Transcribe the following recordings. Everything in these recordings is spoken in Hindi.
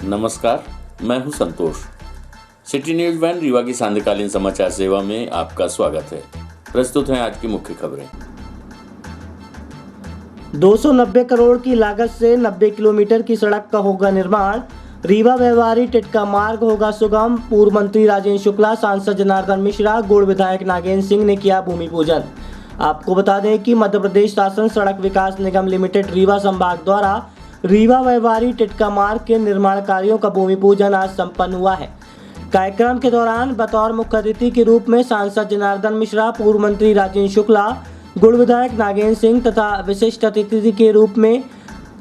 नमस्कार, मैं हूं संतोष। सिटी न्यूज वैन रीवा की सांध्यकालीन समाचार सेवा में आपका स्वागत है। प्रस्तुत हैं आज की मुख्य खबरें। 290 करोड़ की लागत से 90 किलोमीटर की सड़क का होगा निर्माण। रीवा व्यवहारी टिटका मार्ग होगा सुगम। पूर्व मंत्री राजेंद्र शुक्ला, सांसद जनार्दन मिश्रा, गुड़ विधायक नागेंद्र सिंह ने किया भूमि पूजन। आपको बता दें कि मध्य प्रदेश शासन सड़क विकास निगम लिमिटेड रीवा संभाग द्वारा रीवा व्यवहारी टिटका मार्ग के निर्माण कार्यों का भूमि पूजन आज संपन्न हुआ है। कार्यक्रम के दौरान बतौर मुख्य अतिथि के रूप में सांसद जनार्दन मिश्रा, पूर्व मंत्री राजेंद्र शुक्ला, गुड़ विधायक नागेंद्र सिंह तथा विशिष्ट अतिथि के रूप में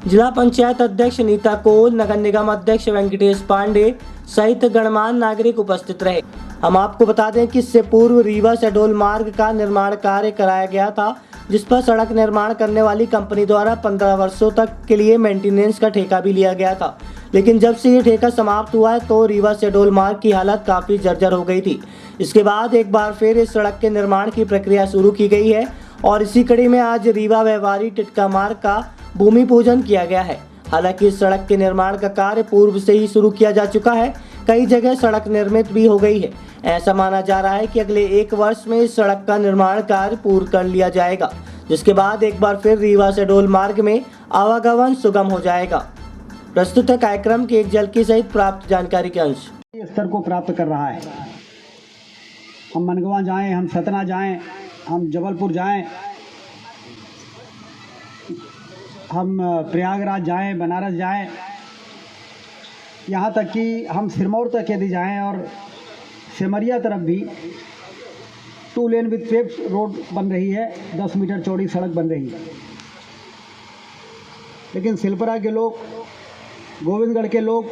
जिला पंचायत अध्यक्ष नीता कोल, नगर निगम अध्यक्ष वेंकटेश पांडे सहित गणमान्य नागरिक उपस्थित रहे। हम आपको बता दें कि इससे पूर्व रीवा शहडोल मार्ग का निर्माण कार्य कराया गया था, जिस पर सड़क निर्माण करने वाली कंपनी द्वारा 15 वर्षों तक के लिए मेंटेनेंस का ठेका भी लिया गया था। लेकिन जब से ये ठेका समाप्त हुआ है तो रीवा शहडोल मार्ग की हालत काफ़ी जर्जर हो गई थी। इसके बाद एक बार फिर इस सड़क के निर्माण की प्रक्रिया शुरू की गई है और इसी कड़ी में आज रीवा व्यवहारी टिटका मार्ग का भूमि पूजन किया गया है। हालांकि इस सड़क के निर्माण का कार्य पूर्व से ही शुरू किया जा चुका है। कई जगह सड़क निर्मित भी हो गई है। ऐसा माना जा रहा है कि अगले 1 वर्ष में इस सड़क का निर्माण कार्य पूर्ण कर लिया जाएगा, जिसके बाद एक बार फिर रीवा शहडोल मार्ग में आवागमन सुगम हो जाएगा। प्रस्तुत है कार्यक्रम की एक झलकी सहित प्राप्त जानकारी के अंश। स्तर को प्राप्त कर रहा है। हम मनगवा जाएं, हम सतना जाएं, हम जबलपुर जाएं, हम प्रयागराज जाएं, बनारस जाएं, यहाँ तक कि हम सिरमौर तक यदि जाएं और सिमरिया तरफ भी 2 लेन विद पेव्ड रोड बन रही है, 10 मीटर चौड़ी सड़क बन रही है। लेकिन सिलपरा के लोग, गोविंदगढ़ के लोग,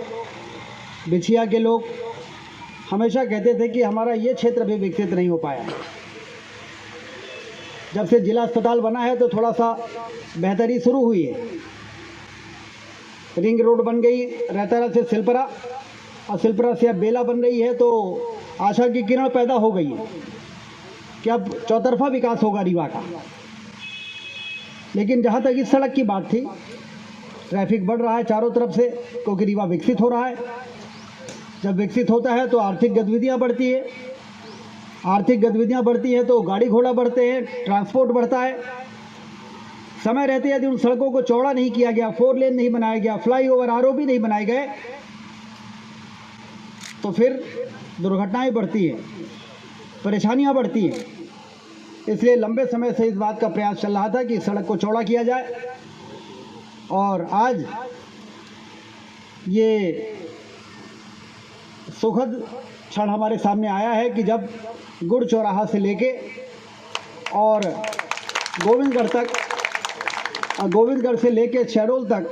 बिछिया के लोग हमेशा कहते थे कि हमारा ये क्षेत्र भी विकसित नहीं हो पाया है। जब से जिला अस्पताल बना है तो थोड़ा सा बेहतरी शुरू हुई है। रिंग रोड बन गई रहतारा से सिलपरा और सिलपरा से अब बेला बन रही है, तो आशा की किरण पैदा हो गई है कि अब चौतरफा विकास होगा रीवा का। लेकिन जहाँ तक इस सड़क की बात थी, ट्रैफिक बढ़ रहा है चारों तरफ से क्योंकि रीवा विकसित हो रहा है। जब विकसित होता है तो आर्थिक गतिविधियाँ बढ़ती है, आर्थिक गतिविधियाँ बढ़ती हैं तो गाड़ी घोड़ा बढ़ते हैं, ट्रांसपोर्ट बढ़ता है। समय रहते यदि उन सड़कों को चौड़ा नहीं किया गया, 4 लेन नहीं बनाया गया, फ्लाईओवर आरओबी नहीं बनाए गए, तो फिर दुर्घटनाएं बढ़ती हैं, परेशानियां बढ़ती हैं। इसलिए लंबे समय से इस बात का प्रयास चल रहा था कि सड़क को चौड़ा किया जाए और आज ये सुखद क्षण हमारे सामने आया है कि जब गुड़ चौराहा से लेके और गोविंदगढ़ से लेके शहडोल तक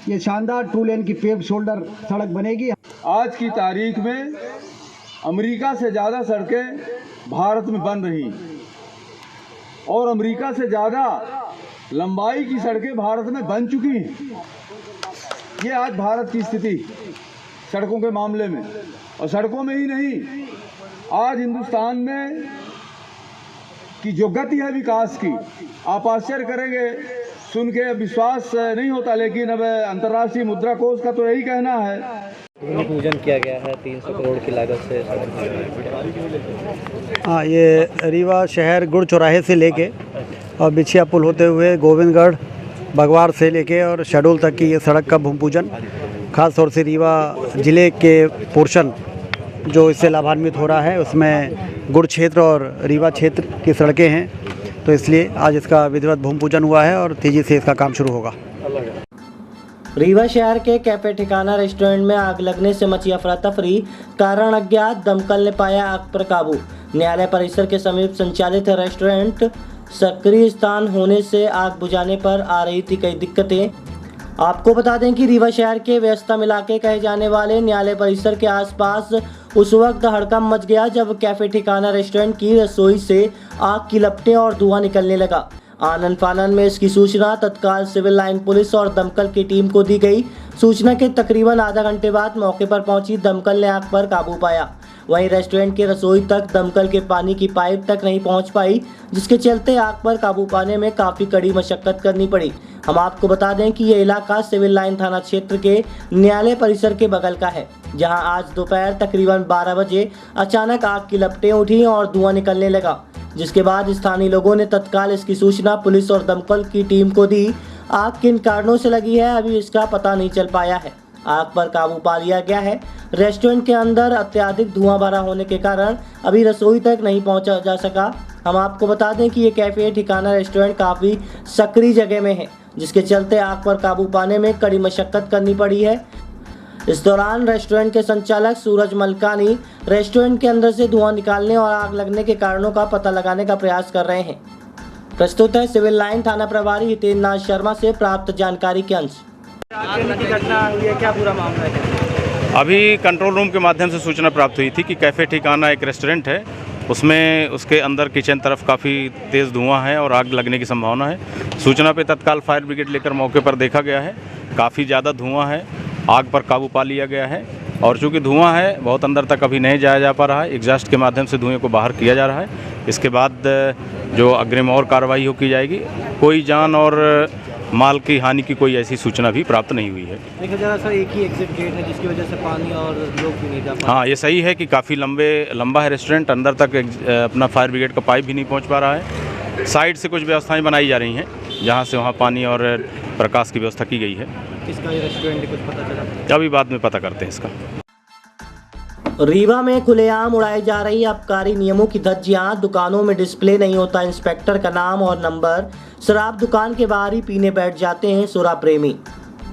ये शानदार 2 लेन की पेव्ड शोल्डर सड़क बनेगी। आज की तारीख में अमेरिका से ज़्यादा सड़कें भारत में बन रही और अमेरिका से ज़्यादा लंबाई की सड़कें भारत में बन चुकी हैं। ये आज भारत की स्थिति सड़कों के मामले में, और सड़कों में ही नहीं, आज हिंदुस्तान में की जो गति है विकास की, आप आश्चर्य करेंगे सुन के, विश्वास नहीं होता। लेकिन अब अंतर्राष्ट्रीय मुद्रा कोष का तो यही कहना है। भूमि पूजन किया गया है 300 करोड़ की लागत से। हाँ, ये रीवा शहर गुड़ चौराहे से लेके और बिछिया पुल होते हुए गोविंदगढ़, बगवार से लेके और शहडोल तक की ये सड़क का भूमि पूजन, ख़ास तौर से रीवा ज़िले के पोर्शन जो इससे लाभान्वित हो रहा है उसमें गुड़ क्षेत्र और रीवा क्षेत्र की सड़कें हैं, तो इसलिए आज इसका विधिवत भूमि पूजन हुआ है और तेज़ी से इसका काम शुरू होगा। रीवा शहर के कैफे ठिकाना रेस्टोरेंट में आग लगने से मची अफरा तफरी, कारण अज्ञात। दमकल ने पाया आग पर काबू। न्यायालय परिसर के समीप संचालित रेस्टोरेंट सक्रिय स्थान होने से आग बुझाने पर आ रही थी कई दिक्कतें। आपको बता दें कि रीवा शहर के व्यस्तम इलाके कहे जाने वाले न्यायालय परिसर के आसपास उस वक्त हड़कंप मच गया जब कैफे ठिकाना रेस्टोरेंट की रसोई से आग की लपटें और धुआं निकलने लगा। आनन फानन में इसकी सूचना तत्काल सिविल लाइन पुलिस और दमकल की टीम को दी गई। सूचना के तकरीबन आधा घंटे बाद मौके पर पहुंची दमकल ने आग पर काबू पाया। वहीं रेस्टोरेंट के रसोई तक दमकल के पानी की पाइप तक नहीं पहुंच पाई, जिसके चलते आग पर काबू पाने में काफ़ी कड़ी मशक्कत करनी पड़ी। हम आपको बता दें कि ये इलाका सिविल लाइन थाना क्षेत्र के न्यायालय परिसर के बगल का है, जहां आज दोपहर तकरीबन 12 बजे अचानक आग की लपटें उठी और धुआं निकलने लगा, जिसके बाद स्थानीय लोगों ने तत्काल इसकी सूचना पुलिस और दमकल की टीम को दी। आग किन कारणों से लगी है अभी इसका पता नहीं चल पाया है। आग पर काबू पा लिया गया है। रेस्टोरेंट के अंदर अत्यधिक धुआं भरा होने के कारण अभी रसोई तक नहीं पहुंचा जा सका। हम आपको बता दें कि ये कैफे ठिकाना रेस्टोरेंट काफ़ी सक्रिय जगह में है, जिसके चलते आग पर काबू पाने में कड़ी मशक्कत करनी पड़ी है। इस दौरान रेस्टोरेंट के संचालक सूरज मलकानी रेस्टोरेंट के अंदर से धुआं निकालने और आग लगने के कारणों का पता लगाने का प्रयास कर रहे हैं। प्रस्तुत है सिविल लाइन थाना प्रभारी हितेंद्र नाथ शर्मा से प्राप्त जानकारी के अंश। की घटना हुई है, क्या पूरा मामला है? अभी कंट्रोल रूम के माध्यम से सूचना प्राप्त हुई थी कि कैफ़े ठिकाना एक रेस्टोरेंट है, उसमें उसके अंदर किचन तरफ काफ़ी तेज़ धुआं है और आग लगने की संभावना है। सूचना पे तत्काल फायर ब्रिगेड लेकर मौके पर देखा गया है। काफ़ी ज़्यादा धुआं है, आग पर काबू पा लिया गया है और चूँकि धुआं है बहुत अंदर तक अभी नहीं जाया जा पा रहा है, एग्जॉस्ट के माध्यम से धुएँ को बाहर किया जा रहा है। इसके बाद जो अग्रिम और कार्रवाई हो की जाएगी। कोई जान और माल की हानि की कोई ऐसी सूचना भी प्राप्त नहीं हुई है। देखा जा रहा सर, एक ही एग्जिट गेट है जिसकी वजह से पानी और लोग भी नहीं जा पा हाँ, ये सही है कि काफ़ी लंबा है रेस्टोरेंट, अंदर तक अपना फायर ब्रिगेड का पाइप भी नहीं पहुंच पा रहा है। साइड से कुछ व्यवस्थाएं बनाई जा रही हैं जहां से वहां पानी और प्रकाश की व्यवस्था की गई है। किसका ये रेस्टोरेंट कुछ पता चला? अभी बाद में पता करते हैं इसका। रीवा में खुलेआम उड़ाई जा रही आबकारी नियमों की धज्जियां, दुकानों में डिस्प्ले नहीं होता इंस्पेक्टर का नाम और नंबर, शराब दुकान के बाहर ही पीने बैठ जाते हैं सुरा प्रेमी।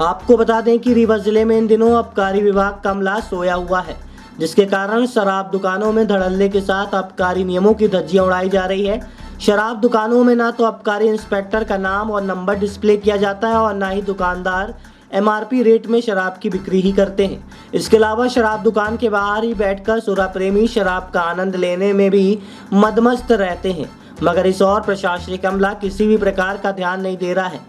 आपको बता दें कि रीवा जिले में इन दिनों आबकारी विभाग का अमला सोया हुआ है, जिसके कारण शराब दुकानों में धड़ल्ले के साथ आबकारी नियमों की धज्जियां उड़ाई जा रही है। शराब दुकानों में ना तो आबकारी इंस्पेक्टर का नाम और नंबर डिस्प्ले किया जाता है और ना ही दुकानदार MRP रेट में शराब की बिक्री ही करते हैं। इसके अलावा शराब दुकान के बाहर ही बैठकर सुरा प्रेमी शराब का आनंद लेने में भी मदमस्त रहते हैं, मगर इस और प्रशासनिक अमला किसी भी प्रकार का ध्यान नहीं दे रहा है।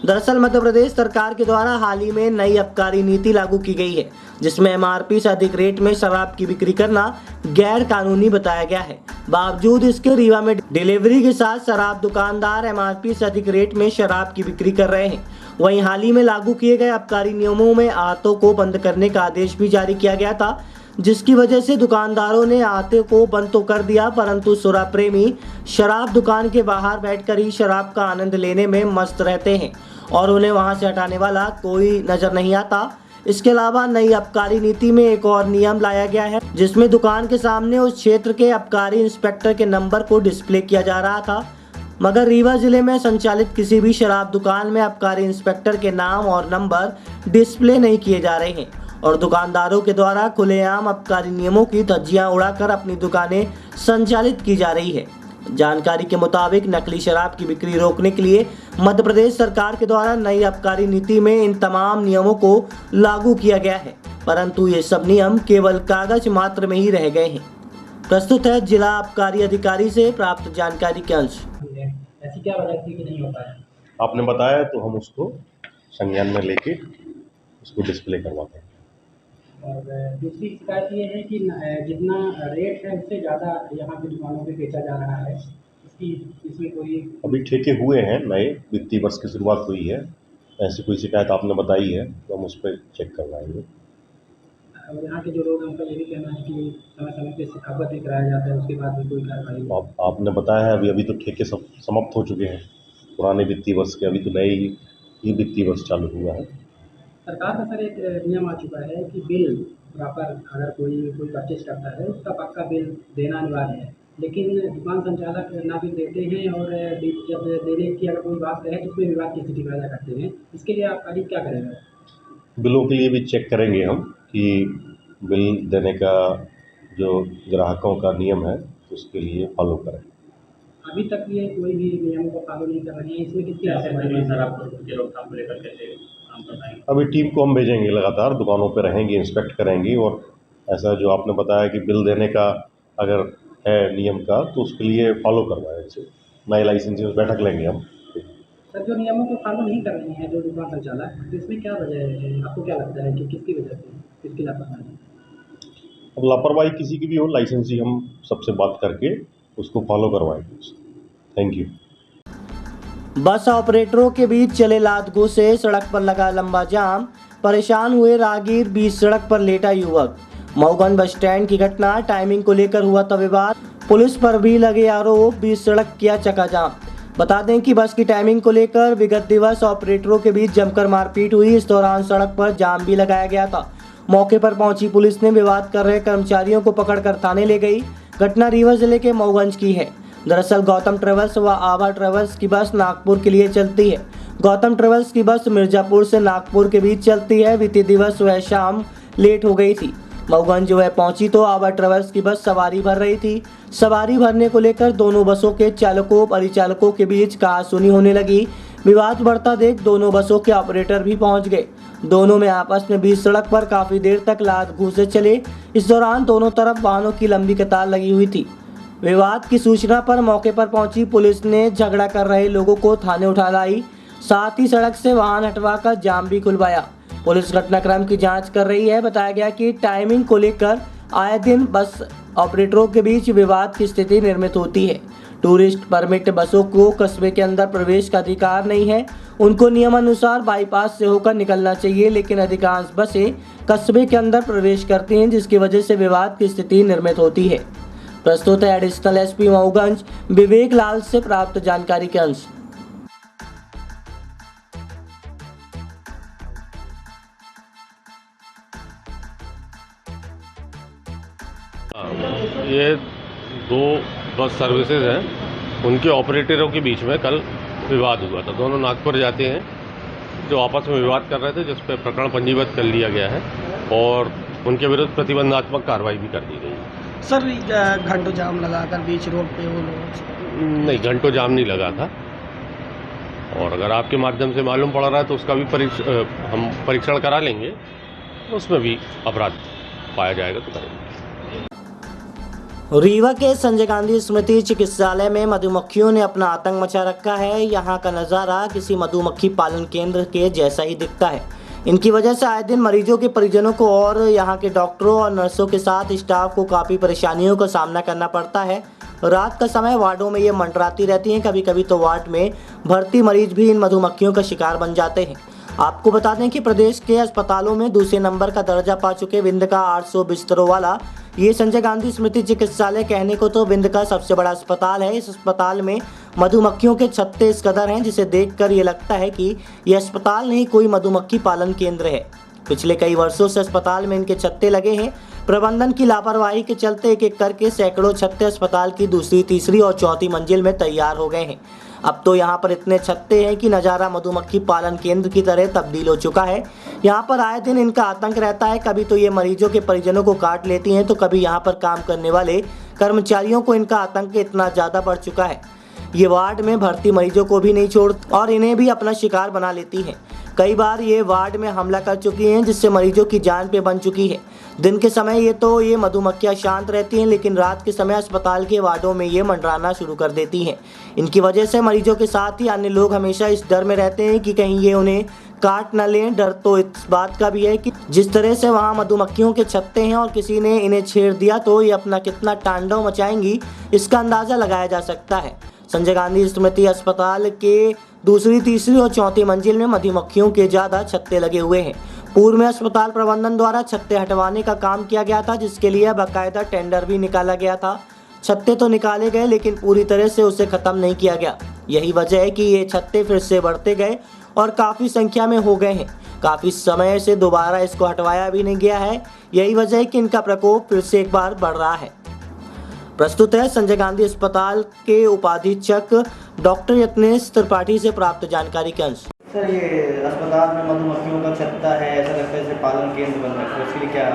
दरअसल मध्य प्रदेश सरकार के द्वारा हाल ही में नई आबकारी नीति लागू की गई है, जिसमें MRP से अधिक रेट में शराब की बिक्री करना गैर कानूनी बताया गया है। बावजूद इसके रीवा में डिलीवरी के साथ शराब दुकानदार MRP से अधिक रेट में शराब की बिक्री कर रहे हैं। वहीं हाल ही में लागू किए गए आबकारी नियमों में आहतों को बंद करने का आदेश भी जारी किया गया था, जिसकी वजह से दुकानदारों ने आहते को बंद तो कर दिया, परंतु सुरा प्रेमी शराब दुकान के बाहर बैठकर ही शराब का आनंद लेने में मस्त रहते हैं और उन्हें वहां से हटाने वाला कोई नजर नहीं आता। इसके अलावा नई आबकारी नीति में एक और नियम लाया गया है, जिसमें दुकान के सामने उस क्षेत्र के आबकारी इंस्पेक्टर के नंबर को डिस्प्ले किया जा रहा था, मगर रीवा जिले में संचालित किसी भी शराब दुकान में आबकारी इंस्पेक्टर के नाम और नंबर डिस्प्ले नहीं किए जा रहे हैं और दुकानदारों के द्वारा खुलेआम आबकारी नियमों की धज्जियां उड़ाकर अपनी दुकानें संचालित की जा रही है। जानकारी के मुताबिक नकली शराब की बिक्री रोकने के लिए मध्य प्रदेश सरकार के द्वारा नई आबकारी नीति में इन तमाम नियमों को लागू किया गया है, परंतु ये सब नियम केवल कागज मात्र में ही रह गए हैं। प्रस्तुत है जिला आबकारी अधिकारी से प्राप्त जानकारी के अंश। ऐसी क्या वजह थी कि नहीं हो पाया? आपने बताया तो हम उसको संज्ञान में लेके उसको डिस्प्ले करवाते हैं। और दूसरी शिकायत ये है कि जितना रेट है उससे ज़्यादा यहाँ की दुकानों पे बेचा जा रहा है। इसमें कोई अभी ठेके हुए हैं, नए वित्तीय वर्ष की शुरुआत हुई है, ऐसी कोई शिकायत आपने बताई है तो हम उस पर चेक करवाएंगे। और यहाँ के जो लोग हैं उनका ये भी कहना है कि समय समय पर अवगत भी कराया जाता है, उसके बाद भी कोई कार्रवाई नहीं। आपने बताया है अभी तो ठेके सब समाप्त हो चुके हैं पुराने वित्तीय वर्ष के, अभी तो नए ही वित्तीय वर्ष चालू हुआ है। सरकार का सर एक नियम आ चुका है कि बिल प्रॉपर अगर कोई परचेज करता है उसका पक्का बिल देना अनिवार्य है, लेकिन दुकान संचालक ना बिल देते हैं और जब देने की अगर कोई बात रहे तो उसमें विवाद की स्थिति पैदा करते हैं। इसके लिए आबकारी क्या करेगा? बिलों के लिए भी चेक करेंगे हम कि बिल देने का जो ग्राहकों का नियम है तो उसके लिए फॉलो करें। अभी तक ये कोई भी नियमों को फॉलो नहीं कर रहे हैं, इसमें किसकी रोकथाम को लेकर कैसे काम कर रहे हैं? अभी टीम को हम भेजेंगे, लगातार दुकानों पे रहेंगे, इंस्पेक्ट करेंगे और ऐसा जो आपने बताया कि बिल देने का अगर है नियम का तो उसके लिए फॉलो करवाएं। इसे नए लाइसेंस में बैठक लेंगे हम। सर जो नियमों को फॉलो नहीं कर रहे हैं जो दुकान संचालक, तो इसमें क्या वजह है? आपको क्या लगता है कि किसकी वजह से, किसकी लापरवाही? अब लापरवाही किसी की भी हो, लाइसेंसी हम सबसे बात करके उसको फॉलो करवाएंगे। Thank you. बस ऑपरेटरों के बीच चले लात घूसे, सड़क पर लगा लंबा जाम, परेशान हुए राहगीर, बीच सड़क पर लेटा युवक। मऊगंज बस स्टैंड की घटना, टाइमिंग को लेकर हुआ था विवाद, पुलिस पर भी लगे आरोप, बीच सड़क किया चकाजाम। बता दें कि बस की टाइमिंग को लेकर विगत दिवस ऑपरेटरों के बीच जमकर मारपीट हुई। इस दौरान सड़क पर जाम भी लगाया गया था। मौके पर पहुंची पुलिस ने विवाद कर रहे कर्मचारियों को पकड़कर थाने ले गई। घटना रीवा जिले के मऊगंज की है। दरअसल गौतम ट्रेवल्स व आभा ट्रेवल्स की बस नागपुर के लिए चलती है। गौतम ट्रेवल्स की बस मिर्जापुर से नागपुर के बीच चलती है। बीते दिवस वह शाम लेट हो गई थी। मऊगंज वह पहुंची तो आभा ट्रेवल्स की बस सवारी भर रही थी। सवारी भरने को लेकर दोनों बसों के चालकों परिचालकों के बीच कहासुनी होने लगी। विवाद बढ़ता देख दोनों बसों के ऑपरेटर भी पहुंच गए। दोनों में आपस में बीच सड़क पर काफी देर तक लात घूंसे चले। इस दौरान दोनों तरफ वाहनों की लंबी कतार लगी हुई थी। विवाद की सूचना पर मौके पर पहुंची पुलिस ने झगड़ा कर रहे लोगों को थाने उठा लाई, साथ ही सड़क से वाहन हटवाकर जाम भी खुलवाया। पुलिस घटनाक्रम की जांच कर रही है। बताया गया कि टाइमिंग को लेकर आए दिन बस ऑपरेटरों के बीच विवाद की स्थिति निर्मित होती है। टूरिस्ट परमिट बसों को कस्बे के अंदर प्रवेश का अधिकार नहीं है। उनको नियमानुसार बाईपास से होकर निकलना चाहिए, लेकिन अधिकांश बसें कस्बे के अंदर प्रवेश करती हैं, जिसकी वजह से विवाद की स्थिति निर्मित होती है। प्रस्तुत है एडिशनल एसपी मऊगंज विवेक लाल से प्राप्त जानकारी के अंश। ये दो बस सर्विसेज हैं, उनके ऑपरेटरों के बीच में कल विवाद हुआ था। दोनों नागपुर जाते हैं, जो आपस में विवाद कर रहे थे, जिस पर प्रकरण पंजीबद्ध कर लिया गया है और उनके विरुद्ध प्रतिबंधात्मक कार्रवाई भी कर दी गई है। सर घंटों जाम लगाकर बीच रोड पे वो लोग नहीं, घंटों जाम नहीं लगा था, और अगर आपके माध्यम से मालूम पड़ रहा है तो उसका भी हम परीक्षण करा लेंगे, उसमें भी अपराध पाया जाएगा तो करेंगे। रीवा के संजय गांधी स्मृति चिकित्सालय में मधुमक्खियों ने अपना आतंक मचा रखा है। यहाँ का नज़ारा किसी मधुमक्खी पालन केंद्र के जैसा ही दिखता है। इनकी वजह से आए दिन मरीजों के परिजनों को और यहाँ के डॉक्टरों और नर्सों के साथ स्टाफ को काफ़ी परेशानियों का सामना करना पड़ता है। रात का समय वार्डों में ये मंडराती रहती हैं। कभी कभी तो वार्ड में भर्ती मरीज भी इन मधुमक्खियों का शिकार बन जाते हैं। आपको बता दें कि प्रदेश के अस्पतालों में दूसरे नंबर का दर्जा पा चुके विंध्य का 800 बिस्तरों वाला ये संजय गांधी स्मृति चिकित्सालय कहने को तो विंध्य का सबसे बड़ा अस्पताल है। इस अस्पताल में मधुमक्खियों के छत्ते इस कदर हैं, जिसे देखकर ये लगता है कि यह अस्पताल नहीं कोई मधुमक्खी पालन केंद्र है। पिछले कई वर्षों से अस्पताल में इनके छत्ते लगे हैं। प्रबंधन की लापरवाही के चलते एक एक करके सैकड़ों छत्ते अस्पताल की दूसरी, तीसरी और चौथी मंजिल में तैयार हो गए हैं। अब तो यहाँ पर इतने छत्ते हैं कि नज़ारा मधुमक्खी पालन केंद्र की तरह तब्दील हो चुका है। यहाँ पर आए दिन इनका आतंक रहता है। कभी तो ये मरीजों के परिजनों को काट लेती हैं, तो कभी यहाँ पर काम करने वाले कर्मचारियों को इनका आतंक इतना ज़्यादा बढ़ चुका है। ये वार्ड में भर्ती मरीजों को भी नहीं छोड़ती और इन्हें भी अपना शिकार बना लेती हैं। कई बार ये वार्ड में हमला कर चुकी हैं, जिससे मरीजों की जान पे बन चुकी है। दिन के समय ये मधुमक्खियाँ शांत रहती हैं, लेकिन रात के समय अस्पताल के वार्डों में ये मंडराना शुरू कर देती हैं। इनकी वजह से मरीजों के साथ ही अन्य लोग हमेशा इस डर में रहते हैं कि कहीं ये उन्हें काट न लें। डर तो इस बात का भी है कि जिस तरह से वहाँ मधुमक्खियों के छत्ते हैं और किसी ने इन्हें छेड़ दिया तो ये अपना कितना तांडव मचाएंगी, इसका अंदाज़ा लगाया जा सकता है। संजय गांधी स्मृति अस्पताल के दूसरी, तीसरी और चौथी मंजिल में मधुमक्खियों के ज़्यादा छत्ते लगे हुए हैं। पूर्व में अस्पताल प्रबंधन द्वारा छत्ते हटवाने का काम किया गया था, जिसके लिए बाकायदा टेंडर भी निकाला गया था। छत्ते तो निकाले गए, लेकिन पूरी तरह से उसे ख़त्म नहीं किया गया। यही वजह है कि ये छत्ते फिर से बढ़ते गए और काफ़ी संख्या में हो गए हैं। काफ़ी समय से दोबारा इसको हटवाया भी नहीं गया है। यही वजह है कि इनका प्रकोप फिर से एक बार बढ़ रहा है। प्रस्तुत है संजय गांधी अस्पताल के उपाधीक्षक डॉक्टर यत्नेश त्रिपाठी से प्राप्त जानकारी के अंश। सर, ये अस्पताल में मधुमक्खियों का छत्ता है, ऐसा लगता है जैसे पालन केंद्र बन रखा है, इसके लिए क्या?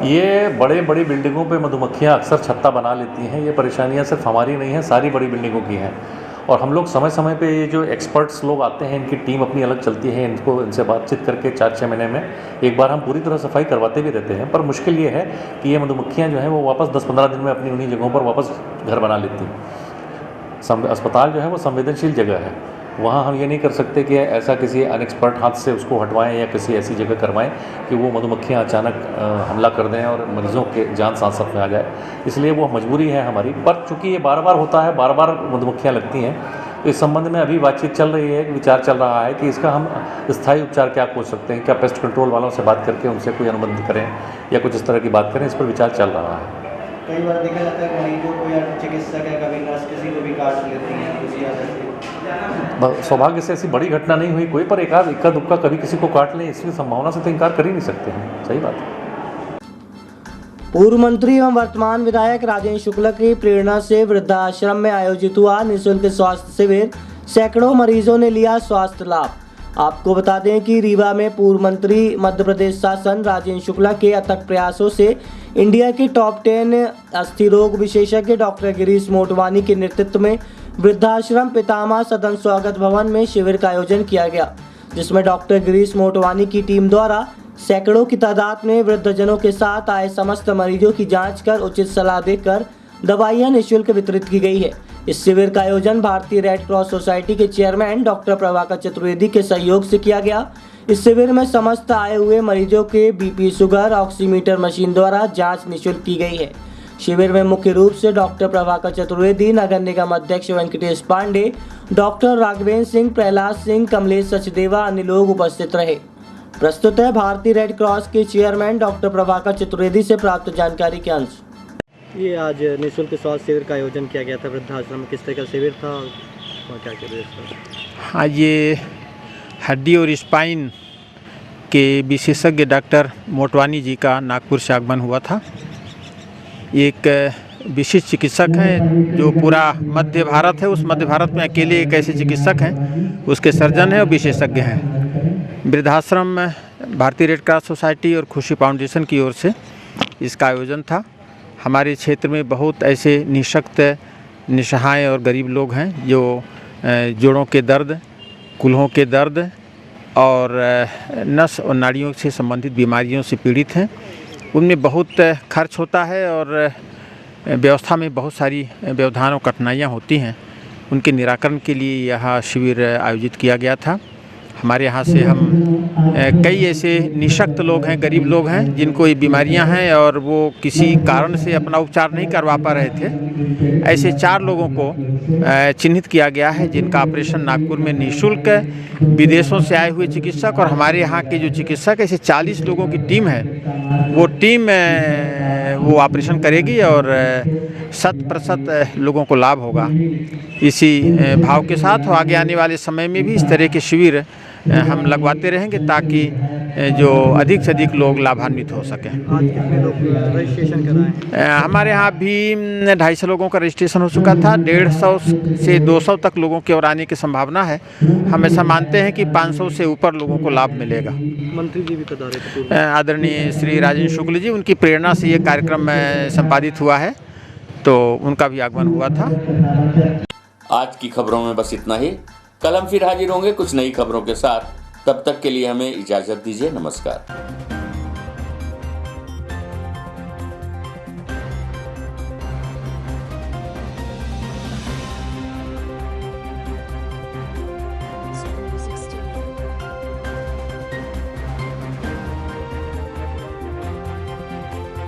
ये बड़े बड़ी बिल्डिंगों पे मधुमक्खियाँ अक्सर छत्ता बना लेती हैं। ये परेशानियाँ सिर्फ हमारी नहीं हैं, सारी बड़ी बिल्डिंगों की हैं। और हम लोग समय समय पे ये जो एक्सपर्ट्स लोग आते हैं, इनकी टीम अपनी अलग चलती है, इनसे बातचीत करके 4-6 महीने में एक बार हम पूरी तरह सफाई करवाते भी रहते हैं। पर मुश्किल ये है कि ये मधुमक्खियाँ जो हैं वो वापस 10-15 दिन में अपनी उन्हीं जगहों पर वापस घर बना लेती हैं। अस्पताल जो है वो संवेदनशील जगह है, वहाँ हम ये नहीं कर सकते कि ऐसा किसी अनएक्सपर्ट हाथ से उसको हटवाएं या किसी ऐसी जगह करवाएं कि वो मधुमक्खियाँ अचानक हमला कर दें और मरीजों के जान सांस में आ जाए। इसलिए वो मजबूरी है हमारी, पर चूँकि ये बार बार होता है, बार बार मधुमक्खियाँ लगती हैं, तो इस संबंध में अभी बातचीत चल रही है, विचार चल रहा है कि इसका हम स्थायी उपचार क्या खोज सकते हैं, क्या पेस्ट कंट्रोल वालों से बात करके उनसे कोई अनुबंध करें या कुछ इस तरह की बात करें। इस पर विचार चल रहा है। कई बार देखा जाता है मरीजों को या चिकित्सक है, कभी नर्स किसी को भी काट लेती हैं, कुछ याद है। सौभाग्य से ऐसी बड़ी घटना नहीं हुई कोई, पर एकाध इक्का दुक्का कभी किसी को काट लें, इसकी संभावना से तो इनकार कर ही नहीं सकते हैं। सही बात है। पूर्व मंत्री एवं वर्तमान विधायक राजेंद्र शुक्ला की प्रेरणा से वृद्धाश्रम में आयोजित हुआ निःशुल्क स्वास्थ्य शिविर, सैकड़ों मरीजों ने लिया स्वास्थ्य लाभ। आपको बता दें कि रीवा में पूर्व मंत्री मध्य प्रदेश शासन राजेंद्र शुक्ला के अथक प्रयासों से इंडिया के टॉप 10 अस्थि रोग विशेषज्ञ डॉक्टर गिरीश मोटवानी के नेतृत्व में वृद्धाश्रम पितामह सदन स्वागत भवन में शिविर का आयोजन किया गया, जिसमें डॉक्टर गिरीश मोटवानी की टीम द्वारा सैकड़ों की तादाद में वृद्धजनों के साथ आए समस्त मरीजों की जांच कर उचित सलाह देकर दवाइयां निःशुल्क वितरित की गई है। इस शिविर का आयोजन भारतीय रेड क्रॉस सोसाइटी के चेयरमैन डॉक्टर प्रभाकर चतुर्वेदी के सहयोग से किया गया। इस शिविर में समस्त आए हुए मरीजों के बीपी, शुगर, ऑक्सीमीटर मशीन द्वारा जांच निःशुल्क की गई है। शिविर में मुख्य रूप से डॉक्टर प्रभाकर चतुर्वेदी, नगर निगम अध्यक्ष वेंकटेश पांडे, डॉक्टर राघवेंद्र सिंह, प्रहलाद सिंह, कमलेश सचदेवा अन्य लोग उपस्थित रहे। प्रस्तुत है भारतीय रेड क्रॉस के चेयरमैन डॉक्टर प्रभाकर चतुर्वेदी से प्राप्त जानकारी के अंश। ये आज निःशुल्क स्वास्थ्य शिविर का आयोजन किया गया था वृद्धाश्रम में, किस तरह का शिविर था और क्या क्या व्यवस्था? हाँ, ये हड्डी और स्पाइन के विशेषज्ञ डॉक्टर मोटवानी जी का नागपुर से आगमन हुआ था। एक विशिष्ट चिकित्सक हैं जो पूरा मध्य भारत है, उस मध्य भारत में अकेले एक ऐसे चिकित्सक हैं, उसके सर्जन हैं और विशेषज्ञ हैं। वृद्धाश्रम भारतीय रेड क्रॉस सोसाइटी और खुशी फाउंडेशन की ओर से इसका आयोजन था। हमारे क्षेत्र में बहुत ऐसे निःशक्त, निसहाय और गरीब लोग हैं जो जोड़ों के दर्द, कूल्हों के दर्द और नस और नाड़ियों से संबंधित बीमारियों से पीड़ित हैं। उनमें बहुत खर्च होता है और व्यवस्था में बहुत सारी व्यवधान और कठिनाइयाँ होती हैं। उनके निराकरण के लिए यह शिविर आयोजित किया गया था। हमारे यहाँ से हम कई ऐसे निःशक्त लोग हैं, गरीब लोग हैं जिनको ये बीमारियां हैं और वो किसी कारण से अपना उपचार नहीं करवा पा रहे थे। ऐसे 4 लोगों को चिन्हित किया गया है जिनका ऑपरेशन नागपुर में निःशुल्क विदेशों से आए हुए चिकित्सक और हमारे यहाँ के जो चिकित्सक, ऐसे 40 लोगों की टीम है। वो टीम वो ऑपरेशन करेगी और 100% लोगों को लाभ होगा। इसी भाव के साथ आगे आने वाले समय में भी इस तरह के शिविर हम लगवाते रहेंगे ताकि जो अधिक से अधिक लोग लाभान्वित हो सकें। आज कितने लोग रजिस्ट्रेशन कराएं? हमारे यहाँ भी 250 लोगों का रजिस्ट्रेशन हो चुका था। 150 से 200 तक लोगों के और आने की संभावना है। हम ऐसा मानते हैं कि 500 से ऊपर लोगों को लाभ मिलेगा। मंत्री जी भी पधारे थे। आदरणीय श्री राजेंद्र शुक्ल जी, उनकी प्रेरणा से ये कार्यक्रम संपादित हुआ है, तो उनका भी आगमन हुआ था। आज की खबरों में बस इतना ही। कल हम फिर हाजिर होंगे कुछ नई खबरों के साथ। तब तक के लिए हमें इजाजत दीजिए। नमस्कार।